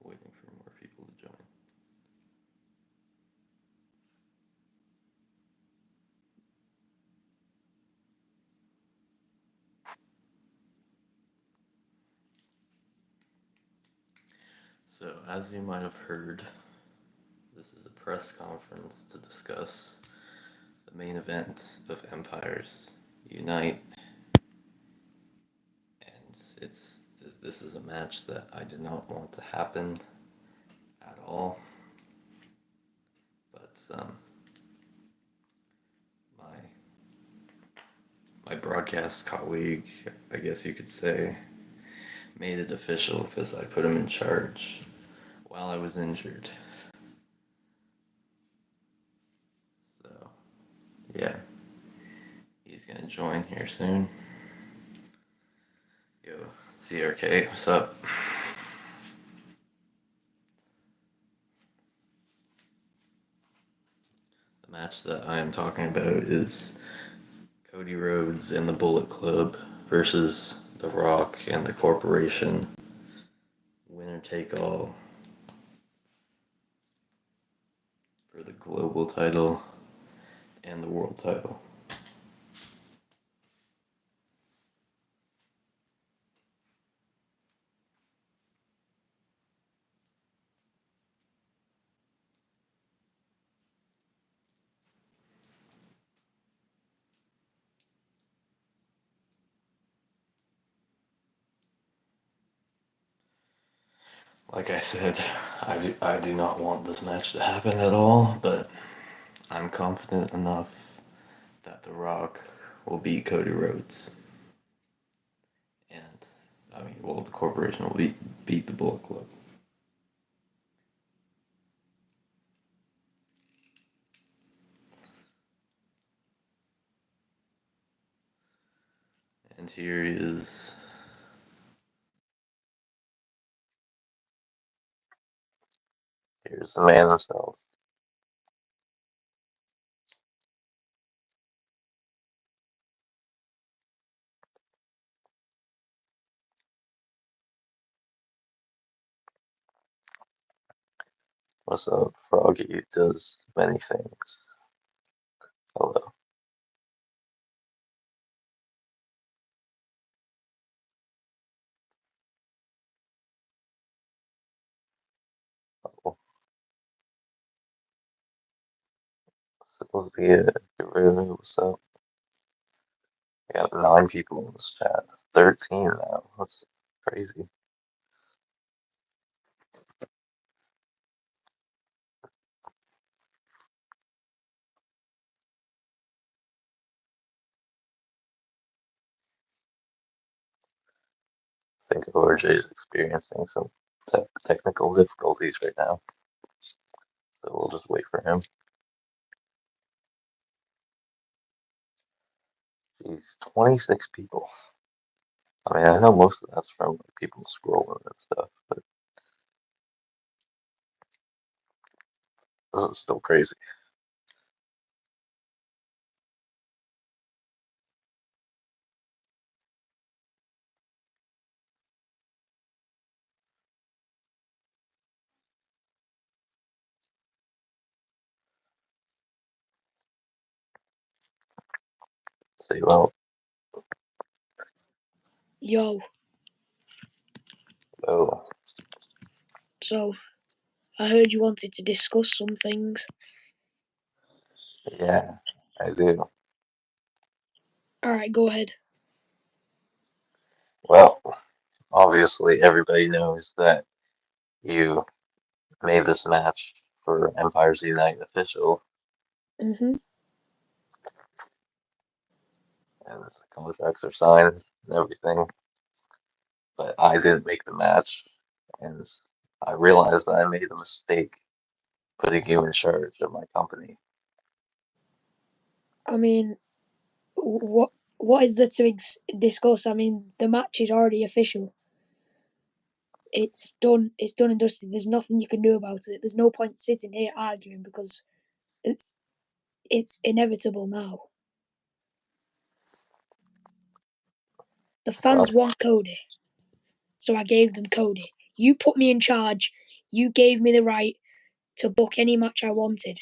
Waiting for more people to join. So, as you might have heard, this is a press conference to discuss the main event of Empires Unite, and this is a match that I did not want to happen at all, but my my broadcast colleague, I guess you could say, made it official because I put him in charge while I was injured. So, yeah, he's gonna join here soon. Yo, CRK, what's up? The match that I am talking about is Cody Rhodes and the Bullet Club versus The Rock and the Corporation. Winner take all for the global title and the world title. Like I said, I do not want this match to happen at all, but I'm confident enough that The Rock will beat Cody Rhodes. And, the Corporation will beat the Bullet Club. And here he is. Here's the man himself. What's up, Froggy does many things. Hello. Oh, supposed to be a really what's up? We got 9 people in this chat. 13 now. That's crazy. I think ORJ is experiencing some technical difficulties right now. So we'll just wait for him. He's 26 people. I mean, I know most of that's from like, people scrolling and stuff, but this is still crazy. Say, well, Yo, oh, so I heard you wanted to discuss some things. yeah, I do. Alright, go ahead. Well, obviously, everybody knows that you made this match for Empires Unite official, Mm-hmm. and the contracts are signed and everything. But I didn't make the match, and I realized that I made a mistake putting you in charge of my company. I mean, what is there to discuss? I mean, the match is already official. It's done. It's done and dusted. There's nothing you can do about it. There's no point sitting here arguing because it's inevitable now. The fans want Cody, so I gave them Cody. You put me in charge. You gave me the right to book any match I wanted.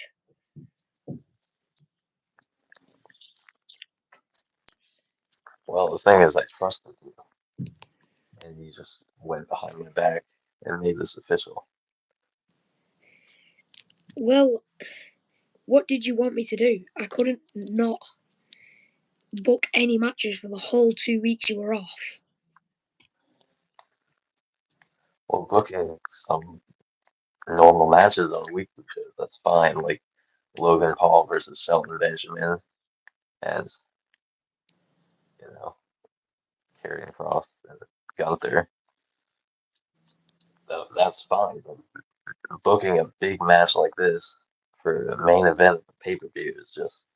Well, the thing is, I trusted you, and you just went behind my back and made this official. Well, what did you want me to do? I couldn't not book any matches for the whole 2 weeks you were off. Well, booking some normal matches on weekly shows, that's fine. Like Logan Paul versus Shelton Benjamin, and you know, Karrion Kross and Gunther. That's fine. But booking a big match like this for the main event of the pay-per-view is just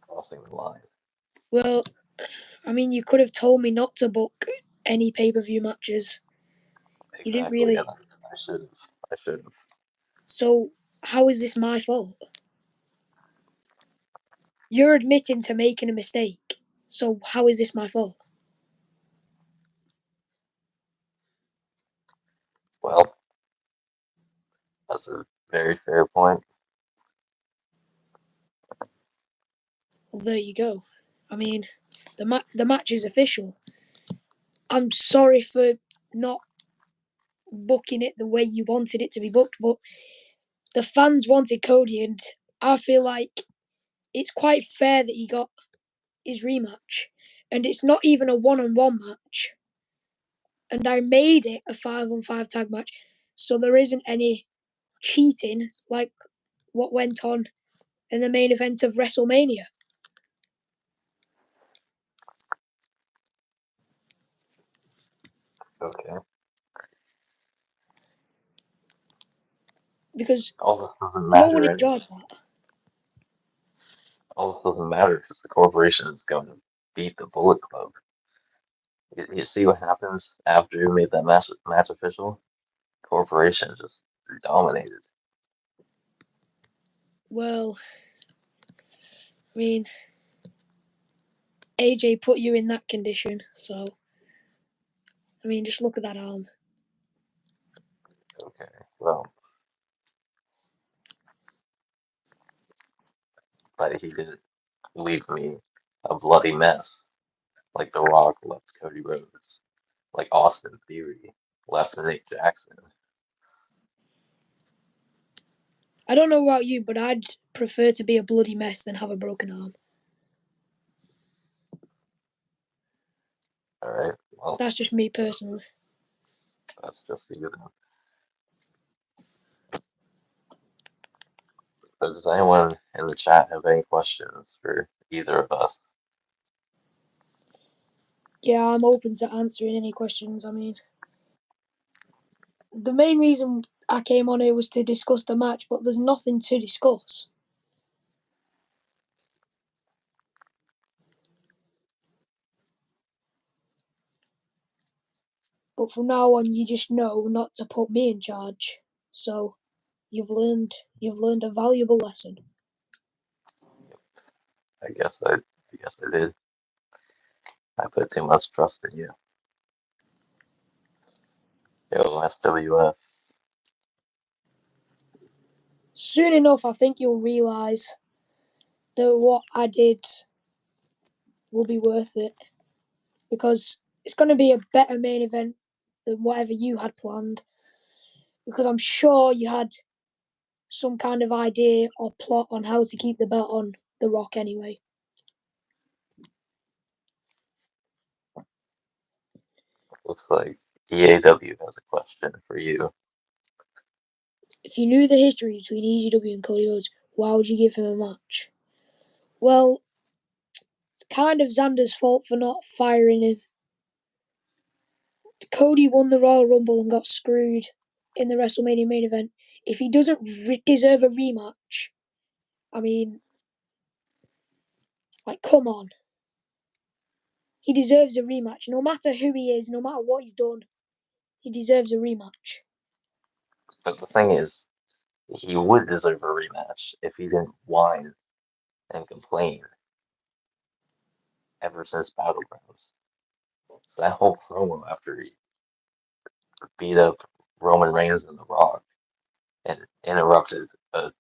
crossing the line. Well, I mean, you could have told me not to book any pay per view matches. You didn't Exactly, and really. I should have. I should have. So, how is this my fault? You're admitting to making a mistake. So, how is this my fault? Well, that's a very fair point. Well, there you go. I mean, the match is official. I'm sorry for not booking it the way you wanted it to be booked, but the fans wanted Cody, and I feel like it's quite fair that he got his rematch. And it's not even a one-on-one match. And I made it a 5-on-5 tag match, so there isn't any cheating like what went on in the main event of WrestleMania. Okay. Because All this doesn't no one matter enjoyed anyway. that. All this doesn't matter because the corporation is going to beat the Bullet Club. You see what happens after you made that match official? Corporation just dominated. Well, I mean, AJ put you in that condition, so I mean, just look at that arm. Okay, well, but he didn't leave me a bloody mess like The Rock left Cody Rhodes, like Austin Theory left Nick Jackson. I don't know about you, but I'd prefer to be a bloody mess than have a broken arm. All right, well, That's just me personally. that's just you then. Does anyone in the chat have any questions for either of us? Yeah, I'm open to answering any questions. I mean, the main reason I came on here was to discuss the match, but there's nothing to discuss. But from now on, you just know not to put me in charge. So you've learned a valuable lesson. I guess I did. I put too much trust in you. Yo, SWF. Soon enough, I think you'll realise that what I did will be worth it because it's going to be a better main event than whatever you had planned. Because I'm sure you had some kind of idea or plot on how to keep the belt on The Rock anyway. Looks like EAW has a question for you. If you knew the history between EGW and Cody Rhodes, why would you give him a match? Well, it's kind of Xander's fault for not firing him. Cody won the Royal Rumble and got screwed in the WrestleMania main event. If he doesn't deserve a rematch, I mean, like, come on. He deserves a rematch. No matter who he is, no matter what he's done, he deserves a rematch. But the thing is, he would deserve a rematch if he didn't whine and complain ever since Battlegrounds. So that whole promo after he beat up Roman Reigns and The Rock and interrupted a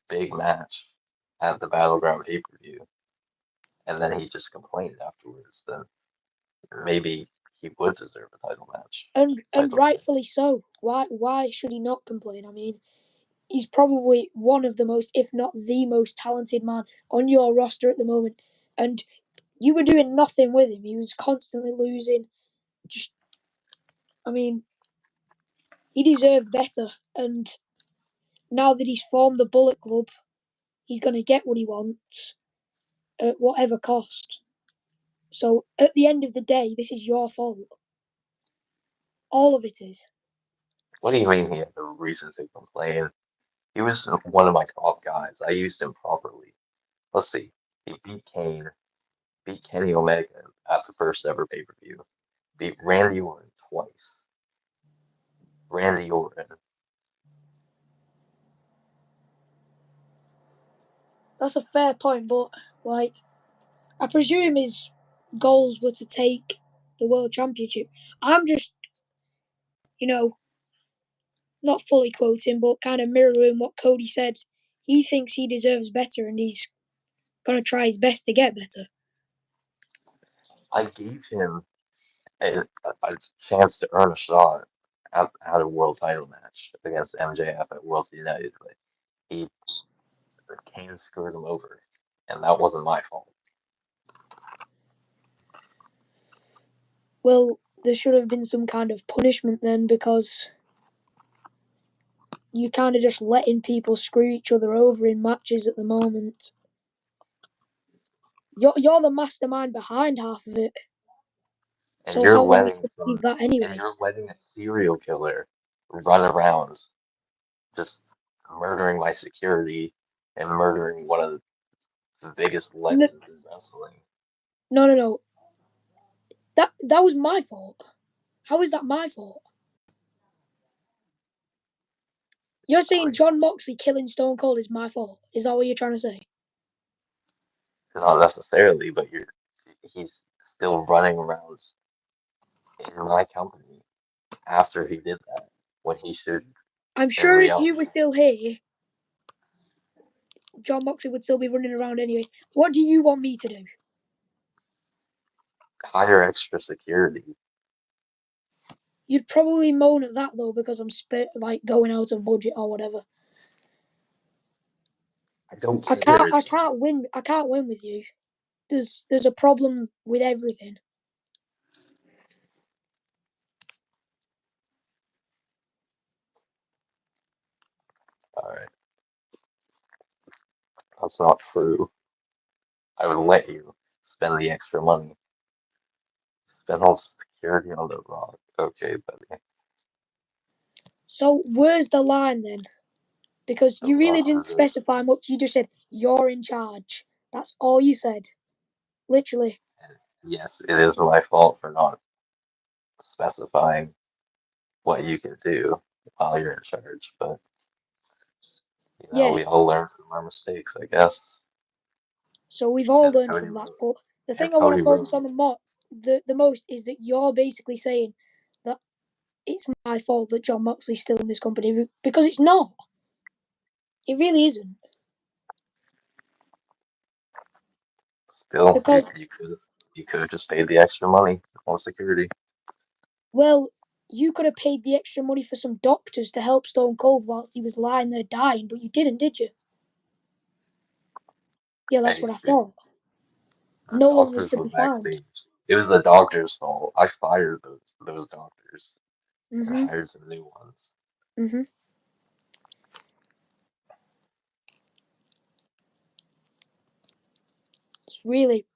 big match at the Battleground pay-per-view, and then he just complained afterwards, then maybe he would deserve a title match. And rightfully so. Why should he not complain? I mean, he's probably one of the most, if not the most talented man on your roster at the moment. And you were doing nothing with him. He was constantly losing. Just, I mean, he deserved better. And now that he's formed the Bullet Club, he's going to get what he wants at whatever cost. So at the end of the day, this is your fault. All of it is. What do you mean he had no reason to complain? He was one of my top guys. I used him properly. Let's see. He beat Kenny Omega at the first ever pay-per-view, beat Randy Orton twice. Randy Orton. That's a fair point, but like, I presume his goals were to take the World Championship. I'm just, you know, not fully quoting, but kind of mirroring what Cody said. He thinks he deserves better, and he's gonna try his best to get better. I gave him a chance to earn a shot at a world title match against MJF at Worlds United, but he Kane screwed him over, and that wasn't my fault. Well, there should have been some kind of punishment then, because you kind of just letting people screw each other over in matches at the moment. You're the mastermind behind half of it. And So you're how long letting to believe that anyway? a serial killer run around just murdering my security and murdering one of the biggest No, legends in wrestling. no. That was my fault. How is that my fault? You're saying John Moxley killing Stone Cold is my fault? Is that what you're trying to say? Not necessarily, but he's still running around in my company after he did that when he should I'm in sure if you reality were still here, John Moxley would still be running around anyway. What do you want me to do? hire extra security. You'd probably moan at that though, because I'm like going out of budget or whatever. I don't I care. can't. I can't win. I can't win with you. There's a problem with everything. All right, that's not true. I would let you spend the extra money. Spend all the security on the Rock. Okay, buddy. So where's the line then? Because The you really Rock didn't deserves. specify much. You just said you're in charge. That's all you said. Literally. Yes, it is my fault for not specifying what you can do while you're in charge, but Yeah. we all learn from our mistakes, I guess. So we've all And learned Cody from that. Rhodes. But the And thing I want Cody to focus Rhodes. on the most is that you're basically saying that it's my fault that John Moxley's still in this company, because it's not. It really isn't. Still, Because, you could have just paid the extra money on security. well, you could have paid the extra money for some doctors to help Stone Cold whilst he was lying there dying, but you didn't, did you? Yeah, that's Hey, what I thought. the No one was doctors to were be found. backstage. It was the doctor's fault. I fired those doctors and Mhm. hired some new ones. Mhm. It's really,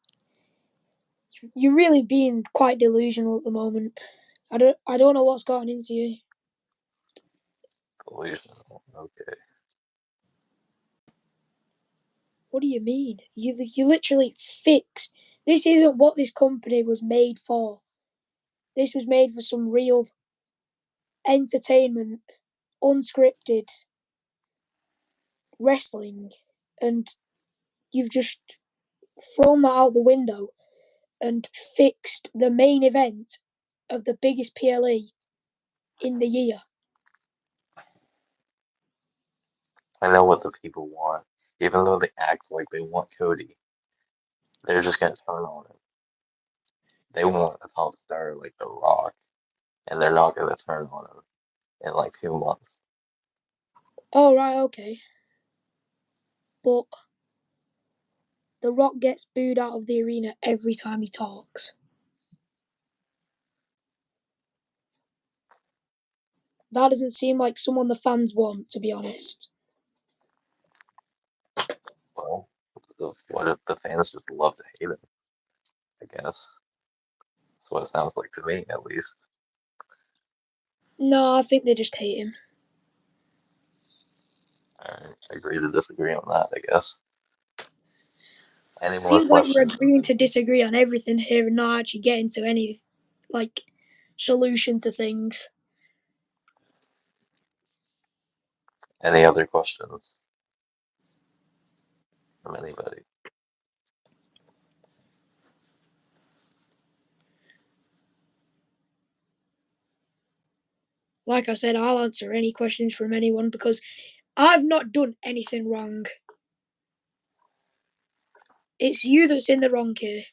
you're really being quite delusional at the moment. I don't know what's gotten into you. Delusional. Okay. What do you mean? You literally fixed. This isn't what this company was made for. This was made for some real entertainment, unscripted wrestling, and you've just thrown that out the window and fixed the main event of the biggest PLE in the year. I know what the people want. Even though they act like they want Cody, they're just gonna turn on him. They want a top star like The Rock, and they're not gonna turn on him in like 2 months. Oh, right, okay. But The Rock gets booed out of the arena every time he talks. That doesn't seem like someone the fans want, to be honest. Well, what if the fans just love to hate him? I guess that's what it sounds like to me, at least. No, I think they just hate him. I agree to disagree on that, I guess. Any more Seems like we're questions? agreeing to disagree on everything here and not actually getting to any, like, solution to things. Any other questions from anybody? Like I said, I'll answer any questions from anyone because I've not done anything wrong. It's you that's in the wrong here.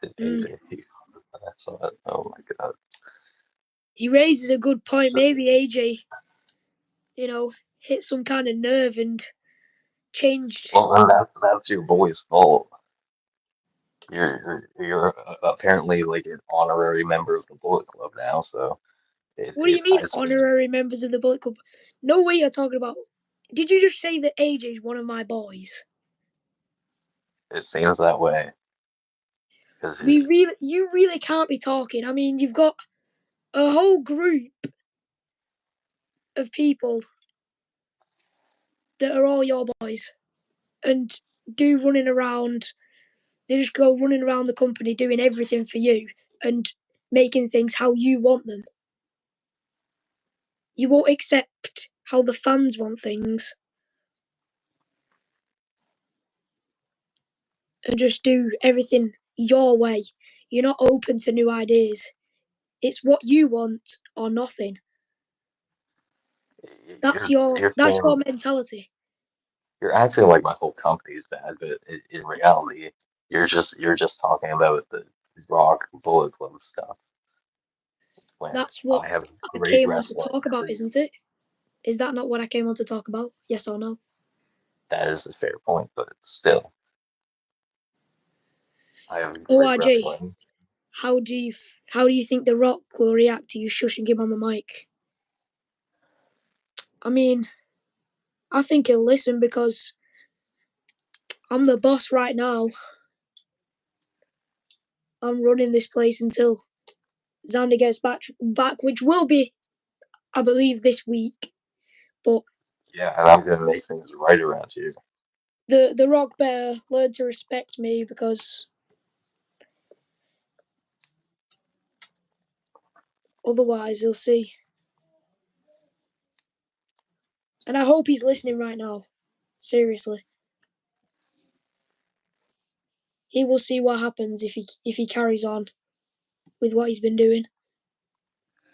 Did Mm. AJ? I saw it. Oh my god. He raises a good point. Maybe AJ, you know, hit some kind of nerve and changed. Well, and that's your boy's fault. You're apparently like an honorary member of the Bullet Club now, so What do it you mean, has been. honorary members of the Bullet Club? No way you're talking about. Did you just say that AJ's one of my boys? It seems that way because You really can't be talking. I mean, you've got a whole group of people that are all your boys and do running around. They just go running around the company doing everything for you and making things how you want them. You won't accept how the fans want things and just do everything your way. You're not open to new ideas. It's what you want or nothing. That's you're your you're that's your saying mentality. you're acting like my whole company's bad, but in reality, you're just talking about the Rock Bullet Club stuff when That's what I have I great came on to wrestling talk about, crews. isn't it? Is that not what I came on to talk about? Yes or no? That is a fair point, but still, I have great ORJ, wrestling. how do you think The Rock will react to you shushing him on the mic? I mean, I think he'll listen because I'm the boss right now. I'm running this place until Xander gets back, which will be, I believe, this week. But Yeah, and I'm gonna make things right around here. the Rock better learn to respect me because otherwise he'll see. And I hope he's listening right now. Seriously, he will see what happens if he carries on with what he's been doing.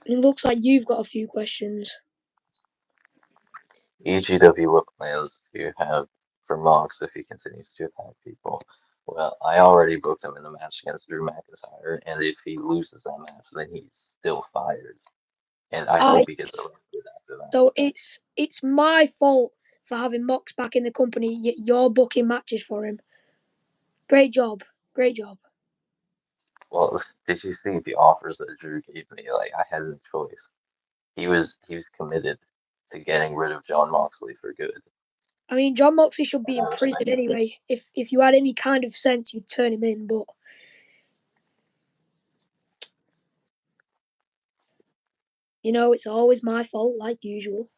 And it looks like you've got a few questions. EGW what plans do you have for Mox if he continues to attack people? Well, I already booked him in a match against Drew McIntyre, and if he loses that match, then he's still fired. And I I hope he gets arrested after that. So it's my fault for having Mox back in the company. You're booking matches for him. Great job, great job. Well, did you see the offers that Drew gave me? Like I had no choice. He was committed to getting rid of John Moxley for good. I mean, John Moxley should be in prison anyway. If you had any kind of sense, you'd turn him in. But it's always my fault, like usual.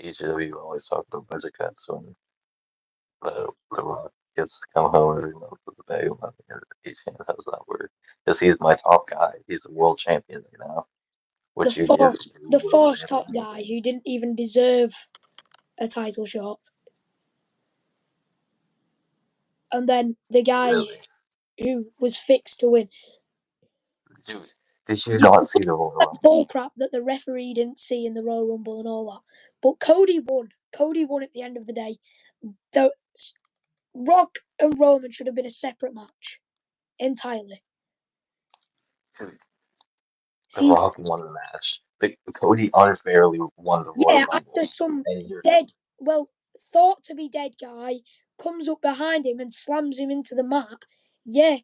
EGW always talk about budget cuts when the Rock gets to come home every month with the bag of money. And each fan has that word because he's my top guy. He's the world champion right now. The Would you give forced, Drew the world forced top champion? guy who didn't even deserve a title shot. and then the guy Really? who was fixed to win. Dude, did you You not can see the Royal that Rumble? bull crap that the referee didn't see in the Royal Rumble and all that. But Cody won. Cody won at the end of the day. The Rock and Roman should have been a separate match entirely. Dude, The See, Rock won the match. But Cody unfairly won the Royal yeah, after Rumble. some And you're dead, well, thought to be dead guy comes up behind him and slams him into the mat. Yeah,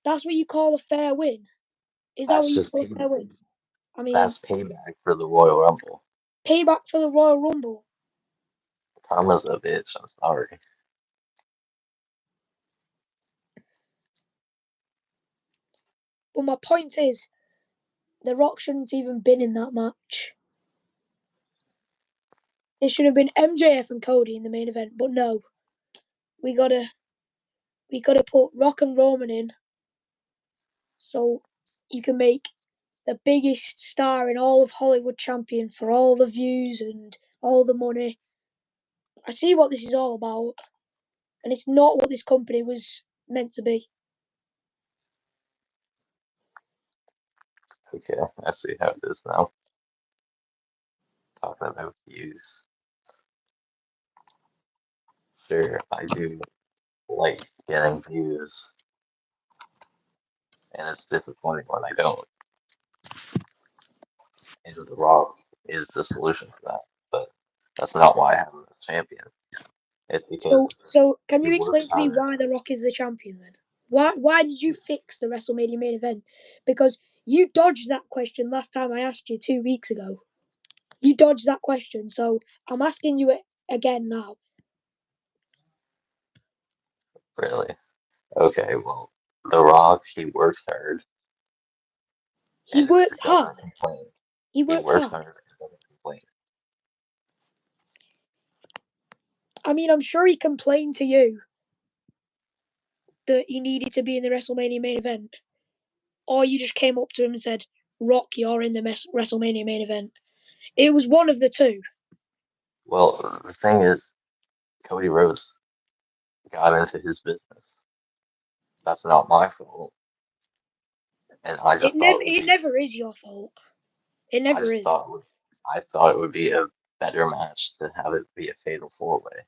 that's what you call a fair win. Is that what that's you just call a fair win? I mean, that's payback for the Royal Rumble. payback for the Royal Rumble. Karma's a bitch. I'm sorry. But my point is, The Rock shouldn't even been in that match. It should have been MJF and Cody in the main event, but no, we gotta we gotta put Rock and Roman in so you can make the biggest star in all of Hollywood champion for all the views and all the money. I see what this is all about, and it's not what this company was meant to be. Okay, I see how it is now. Talking about views. Sure, I do like getting views, and it's disappointing when I don't. And The Rock is the solution for that. But that's not why I have him as champion. It's because So can he you works explain to me hard. why The Rock is the champion then? Why did you fix the WrestleMania main event? Because you dodged that question last time I asked you 2 weeks ago. You dodged that question, so I'm asking you it again now. Really. Okay, well, The Rock, he works hard He and works doesn't hard. complain. He He works works hard. hard and doesn't complain. I mean, I'm sure he complained to you that he needed to be in the WrestleMania main event, or you just came up to him and said, "Rock, you're in the WrestleMania main event." It was one of the two. Well, the thing is, Cody Rhodes got into his business. That's not my fault. And I It just thought never, it would it be, never is your fault. It I never just is. thought it would, I thought it would be a better match to have it be a fatal four-way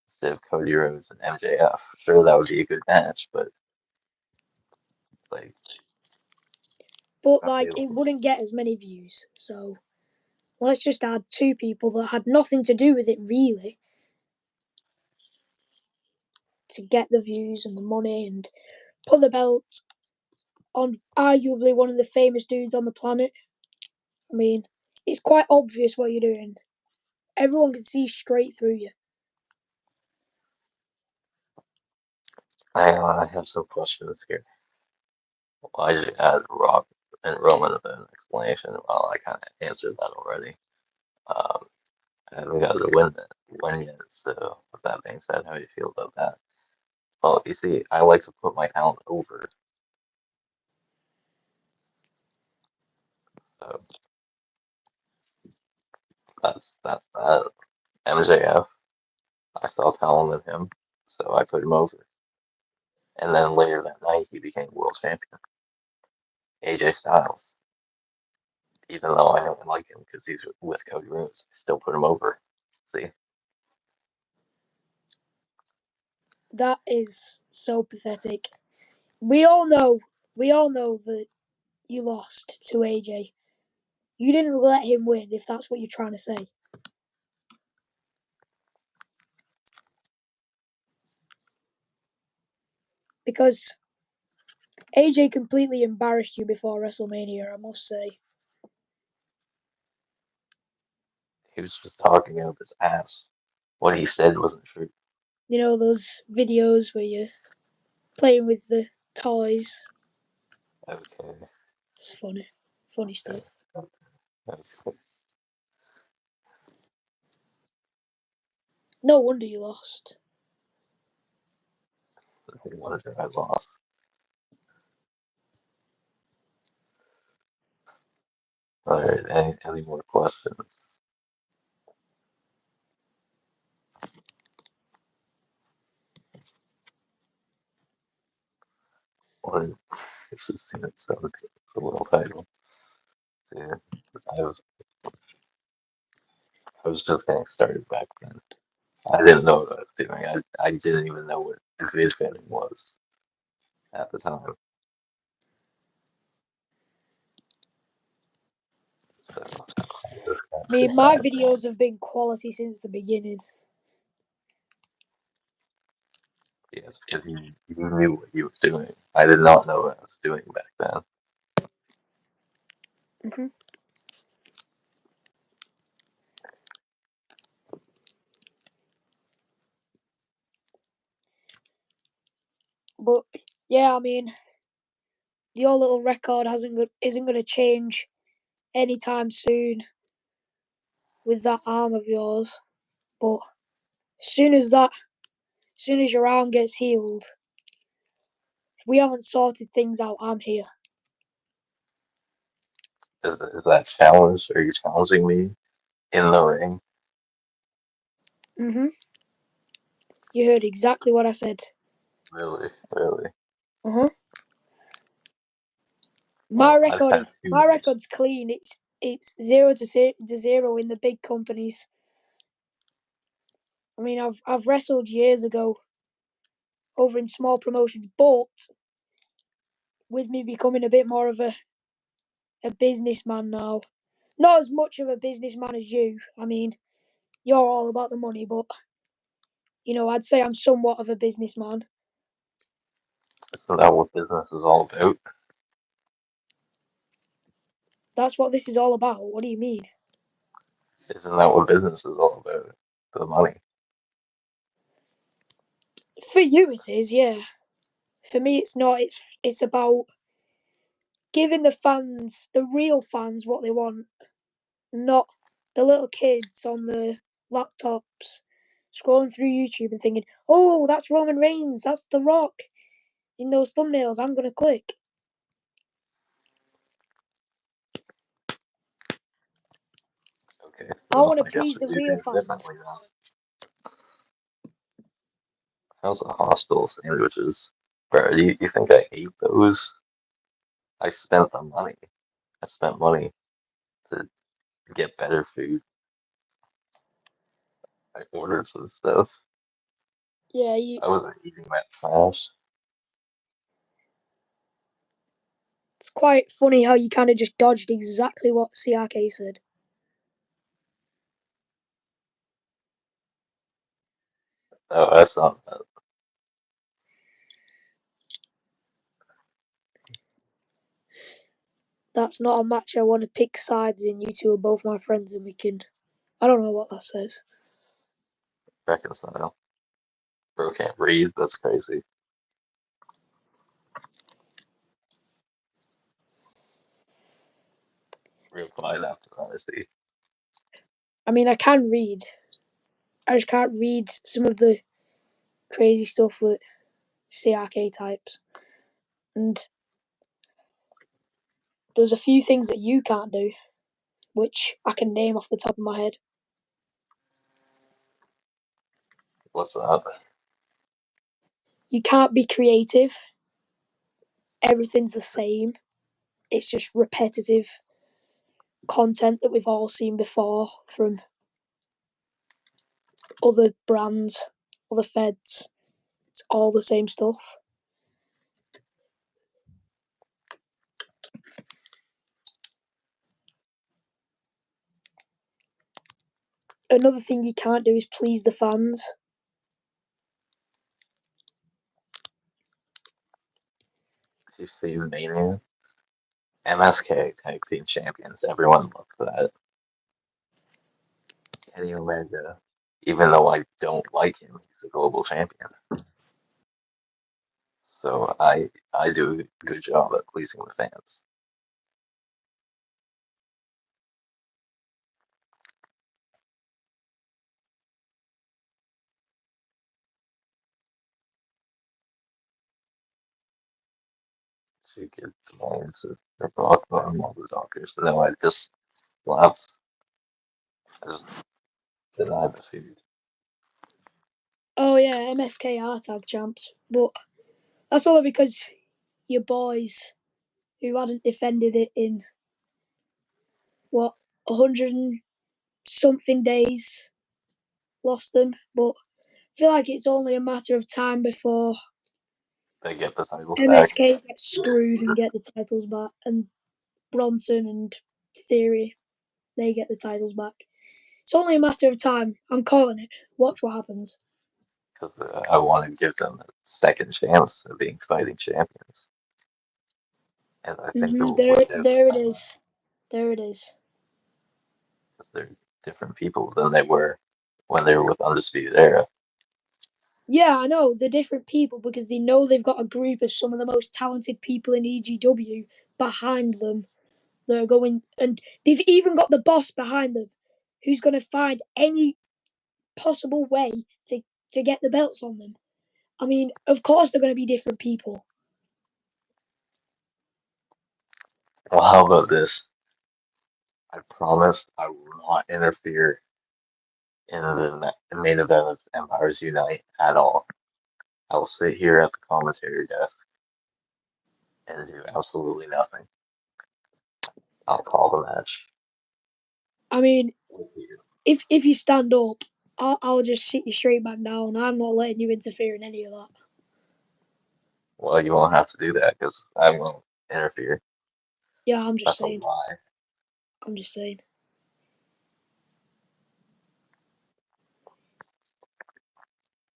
instead of Cody Rhodes and MJF. Sure, that would be a good match, but like But a like, fatal it four. wouldn't get as many views. So let's just add two people that had nothing to do with it really to get the views and the money and put the belt on arguably one of the famous dudes on the planet. I mean, it's quite obvious what you're doing. Everyone can see straight through you. I have some questions here. Why did you add Rock and Roman with an explanation? Well, I kind of answered that already. Um, I haven't got to win yet. So, with that being said, how do you feel about that? Well, you see, I like to put my talent over. So that's that. MJF, I saw talent in him, so I put him over. And then later that night, he became world champion. AJ Styles, even though I don't like him because he's with Cody Rhodes, I still put him over. See, That is so pathetic. We all know, we all know that you lost to AJ. You didn't let him win, if that's what you're trying to say. Because AJ completely embarrassed you before WrestleMania, I must say. he was just talking out of his ass. What he said wasn't true. You know, those videos where you're playing with the toys. Okay, It's funny. Funny okay, stuff. okay. No wonder you lost. What is it I lost? All right, any more questions? But it just seemed so the world title. Yeah, I was I was just getting started back then. I didn't know what I was doing. I didn't even know what viz fanning was at the time. So just I got mean, my sad. videos have been quality since the beginning. Yes, because you knew what you were doing. I did not know what I was doing back then. hmm But yeah, I mean, your little record isn't going to change anytime soon with that arm of yours. But as soon as your arm gets healed, if we haven't sorted things out, I'm here. Is that challenge? Are you challenging me in the ring? hmm You heard exactly what I said. Really, really. Uh-huh. My Well, I've record had is two my years. record's clean. It's 0 to 0 in the big companies. I mean, I've wrestled years ago over in small promotions, but with me becoming a bit more of a businessman now. Not as much of a businessman as you. I mean, you're all about the money, but I'd say I'm somewhat of a businessman. Isn't that what business is all about? That's what this is all about. What do you mean? Isn't that what business is all about? The money. For you, it is, yeah. For me, it's not. It's about giving the fans, the real fans, what they want, not the little kids on the laptops scrolling through YouTube and thinking, "Oh, that's Roman Reigns, that's The Rock." In those thumbnails, I'm gonna click. Okay, I well, want to I guess please we the do real things fans. differently now. How's the hospital sandwiches? Bro, you think I ate those? I spent the money. I spent money to get better food. I ordered some stuff. Yeah, I wasn't eating that trash. it's quite funny how you kind of just dodged exactly what CRK said. Oh, that's not bad. That's not a match I want to pick sides in. You two are both my friends, and we can. I don't know what that says. Reconcile. Bro can't breathe. That's crazy. Real quiet after honesty. I mean, I can read. I just can't read some of the crazy stuff that CRK types. And there's a few things that you can't do, which I can name off the top of my head. What's that? You can't be creative. Everything's the same. It's just repetitive content that we've all seen before from other brands, other feds. It's all the same stuff. Another thing you can't do is please the fans. You see Mania? MSK Tag Team Champions. Everyone loves that. Kenny Omega, even though I don't like him, he's the global champion. So I do a good job at pleasing the fans. Two kids lines of rock bottom all the doctors. No, I just laughs. I just deny the food. Oh yeah, MSK are tag champs, but that's all because your boys who hadn't defended it in what 100 and something days lost them, but I feel like it's only a matter of time before They get the titles back. MSK gets screwed and get the titles back, and Bronson and Theory, they get the titles back. It's only a matter of time. I'm calling it. Watch what happens. Because I want to give them a second chance of being fighting champions. And I think it will There, work out. there it is. There it is. Because they're different people than they were when they were with Undisputed Era. Yeah, I know they're different people because they know they've got a group of some of the most talented people in EGW behind them. They're going, and they've even got the boss behind them, who's going to find any possible way to get the belts on them. I mean, of course they're going to be different people. Well, how about this? I promise I will not interfere in the main event of Empires Unite at all. I'll sit here at the commentary desk and do absolutely nothing. I'll call the match I mean, with you. if you stand up, I'll just sit you straight back down. I'm not letting you interfere in any of that. Well, you won't have to do that because I won't interfere. Yeah, I'm just That's a saying. lie. I'm just saying.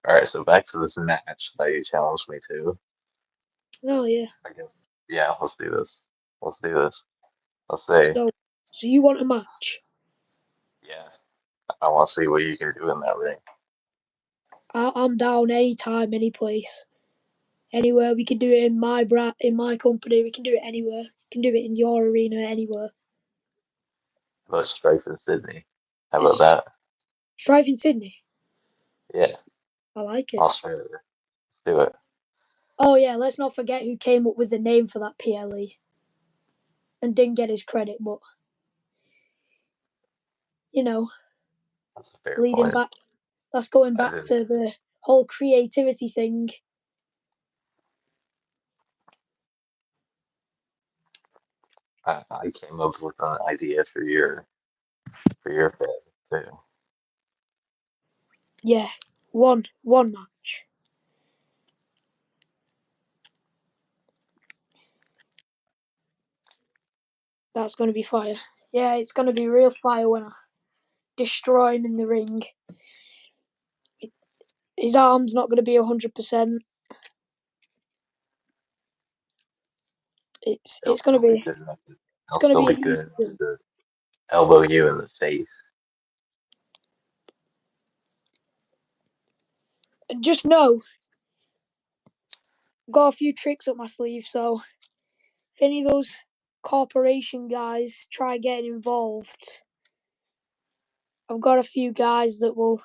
All right, so back to this match that you challenged me to. Oh yeah. I guess. Yeah, let's do this. Let's do this. Let's say, So, so you want a match? yeah, I want to see what you can do in that ring. I'm down anytime, any place, anywhere. We can do it in in my company. We can do it anywhere. We can do it in your arena, anywhere. About Strife in Sydney. How about It's that? Strife in Sydney. Yeah, I like it. Australia. Let's do it. Oh yeah, let's not forget who came up with the name for that PLE and didn't get his credit, but you know, That's a fair leading point. back. That's going I back didn't. to the whole creativity thing. I came up with an idea for your fan too. Yeah, one match. That's going to be fire. Yeah, it's going to be real fire when I destroy him in the ring. His arm's not going to be 100%. It'll It's going still to be be good enough. it's It'll going to still be be an good easy enough win. to elbow you in the face. And just know, I've got a few tricks up my sleeve. So if any of those corporation guys try getting involved, I've got a few guys that will,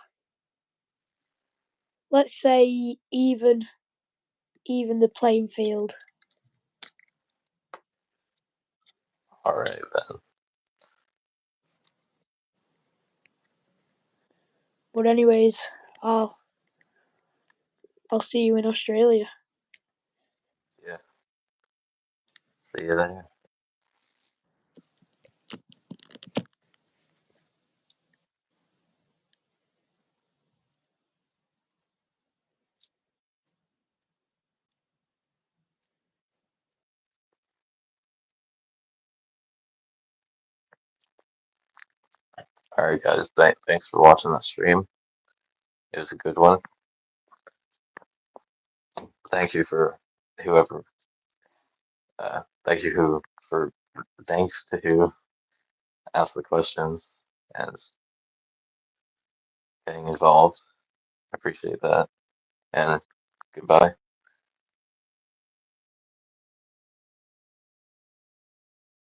let's say, even the playing field. All right then. But anyways, I'll see you in Australia. Yeah. See you there. All right, guys. Thanks for watching the stream. It was a good one. Thank you for whoever. Thank you who for thanks to who asked the questions and getting involved. I appreciate that. And goodbye.